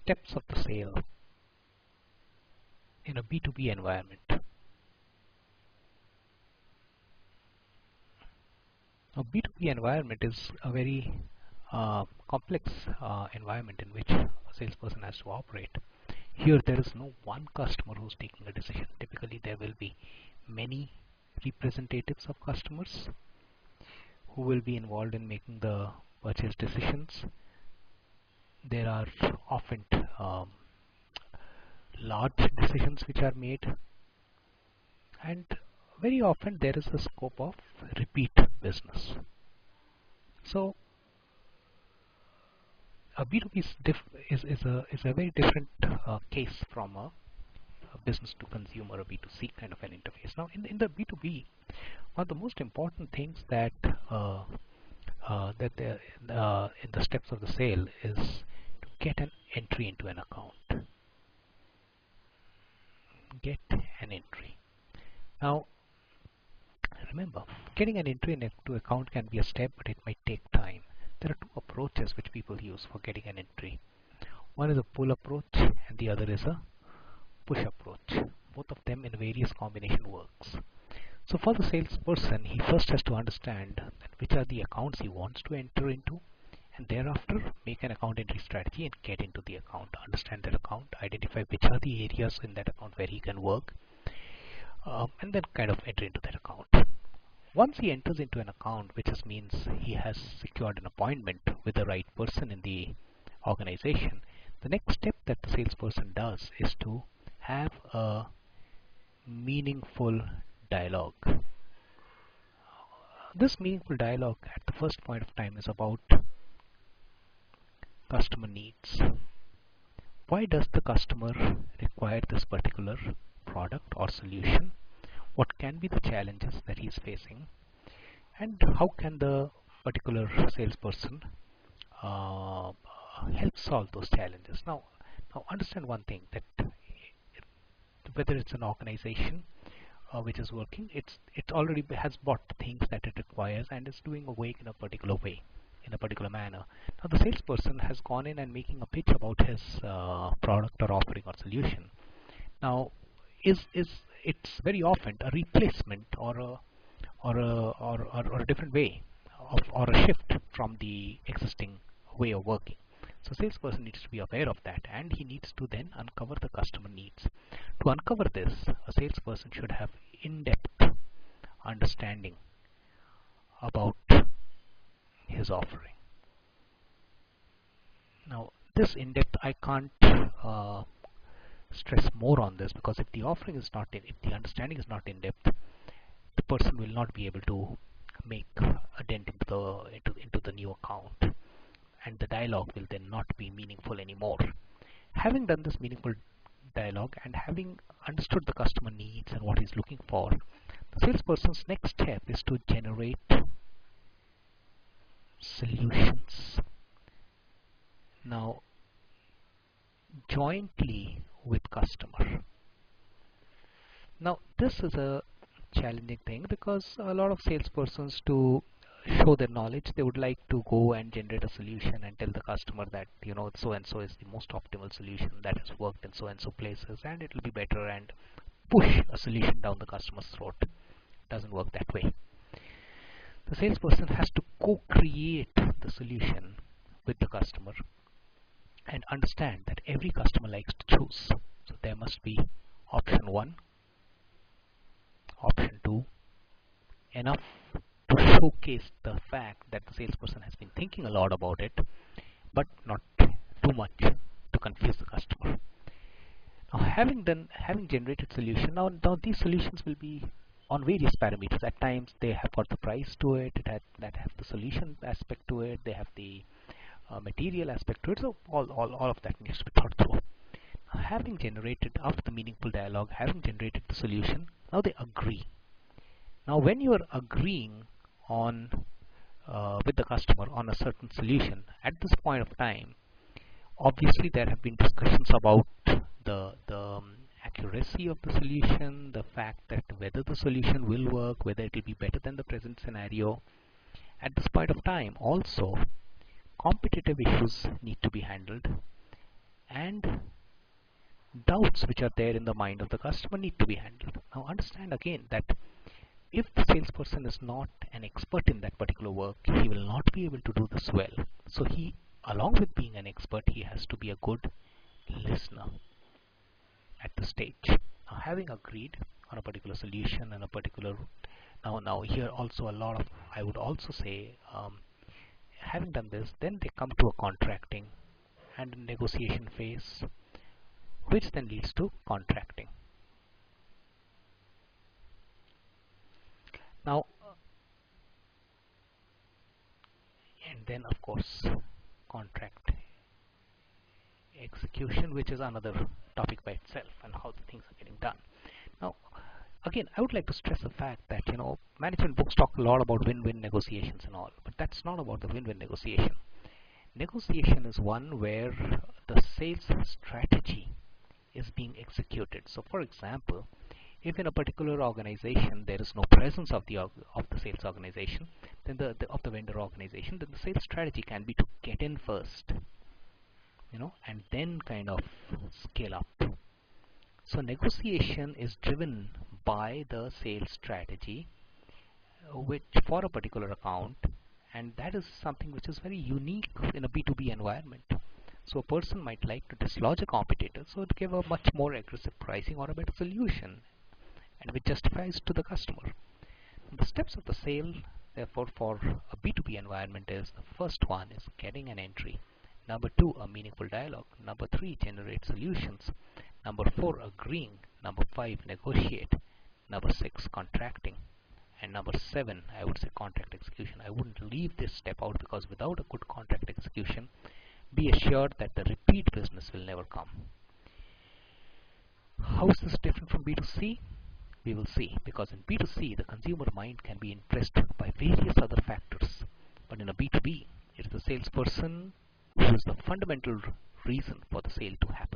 steps of the sale in a B2B environment. Now, B2B environment is a very complex environment in which a salesperson has to operate. Here there is no one customer who's taking a decision. Typically there will be many representatives of customers who will be involved in making the purchase decisions. There are often large decisions which are made, and very often there is a scope of repeat business. So a B2B is a very different case from a business to consumer, a B2C kind of an interface. Now in the B2B, one of the most important things that in the steps of the sale is to get an entry into an account. Get an entry. Now remember, getting an entry into account can be a step, but it might take time. There are two approaches which people use for getting an entry. One is a pull approach and the other is a push approach. Both of them in various combination works. So for the salesperson, he first has to understand which are the accounts he wants to enter into, and thereafter make an account entry strategy and get into the account, understand that account, identify which are the areas in that account where he can work, and then kind of enter into that account. Once he enters into an account, which just means he has secured an appointment with the right person in the organization, the next step that the salesperson does is to have a meaningful dialogue. This meaningful dialogue at the first point of time is about customer needs. Why does the customer require this particular product or solution? What can be the challenges that he is facing, and how can the particular salesperson help solve those challenges? Now understand one thing, that whether it's an organization which is working, it already has bought the things that it requires and is doing a work in a particular way, in a particular manner. Now the salesperson has gone in and making a pitch about his product or offering or solution. Now it's very often a replacement or a different way or a shift from the existing way of working. So salesperson needs to be aware of that, and he needs to then uncover the customer needs. To uncover this, a salesperson should have in-depth understanding about his offering. Now this in-depth, I can't stress more on this, because if the offering is not if the understanding is not in-depth, the person will not be able to make a dent into the new account, and the dialogue will then not be meaningful anymore. Having done this meaningful dialogue and having understood the customer needs and what he's looking for, the salesperson's next step is to generate solutions. Now, jointly with customer. Now this is a challenging thing, because a lot of salespersons, to show their knowledge, they would like to go and generate a solution and tell the customer that, you know, so and so is the most optimal solution that has worked in so and so places and it will be better, and push a solution down the customer's throat. It doesn't work that way. The salesperson has to co-create the solution with the customer and understand that every customer likes to choose. So there must be option 1, option 2, enough to showcase the fact that the salesperson has been thinking a lot about it, but not too much to confuse the customer. Now having generated solution, now these solutions will be on various parameters. At times they have got the price to it, that have the solution aspect to it, they have the material aspect to it, so all of that needs to be thought through. Now, having generated, after the meaningful dialogue, having generated the solution, now they agree. Now when you are agreeing on with the customer on a certain solution, at this point of time, obviously there have been discussions about the accuracy of the solution, the fact that whether the solution will work, whether it will be better than the present scenario. At this point of time also, competitive issues need to be handled, and doubts which are there in the mind of the customer need to be handled. Now understand again that if the salesperson is not an expert in that particular work, he will not be able to do this well. So he, along with being an expert, he has to be a good listener at the stage. Now, having agreed on a particular solution and a particular now here also a lot of, I would also say, having done this, then they come to a contracting and a negotiation phase, which then leads to contracting. Now, and then of course contract execution, which is another topic by itself, and how the things are getting done. Now, again, I would like to stress the fact that management books talk a lot about win-win negotiations and all, but that's not about the win-win negotiation. Negotiation is one where the sales strategy is being executed. So, for example, if in a particular organization there is no presence of the sales organization, then of the vendor organization, then the sales strategy can be to get in first, and then kind of scale up. So negotiation is driven by the sales strategy, which for a particular account, and that is something which is very unique in a B2B environment. So a person might like to dislodge a competitor, so to give a much more aggressive pricing or a better solution, and which justifies to the customer. The steps of the sale, therefore, for a B2B environment is: the first one is getting an entry. Number 2, a meaningful dialogue. Number 3, generate solutions. Number 4, agreeing. Number 5, negotiate. Number 6, contracting. And number 7, I would say contract execution. I wouldn't leave this step out, because without a good contract execution, be assured that the repeat business will never come. How is this different from B2C? We will see, because in B2C, the consumer mind can be impressed by various other factors. But in a B2B, it is the salesperson who is the fundamental reason for the sale to happen.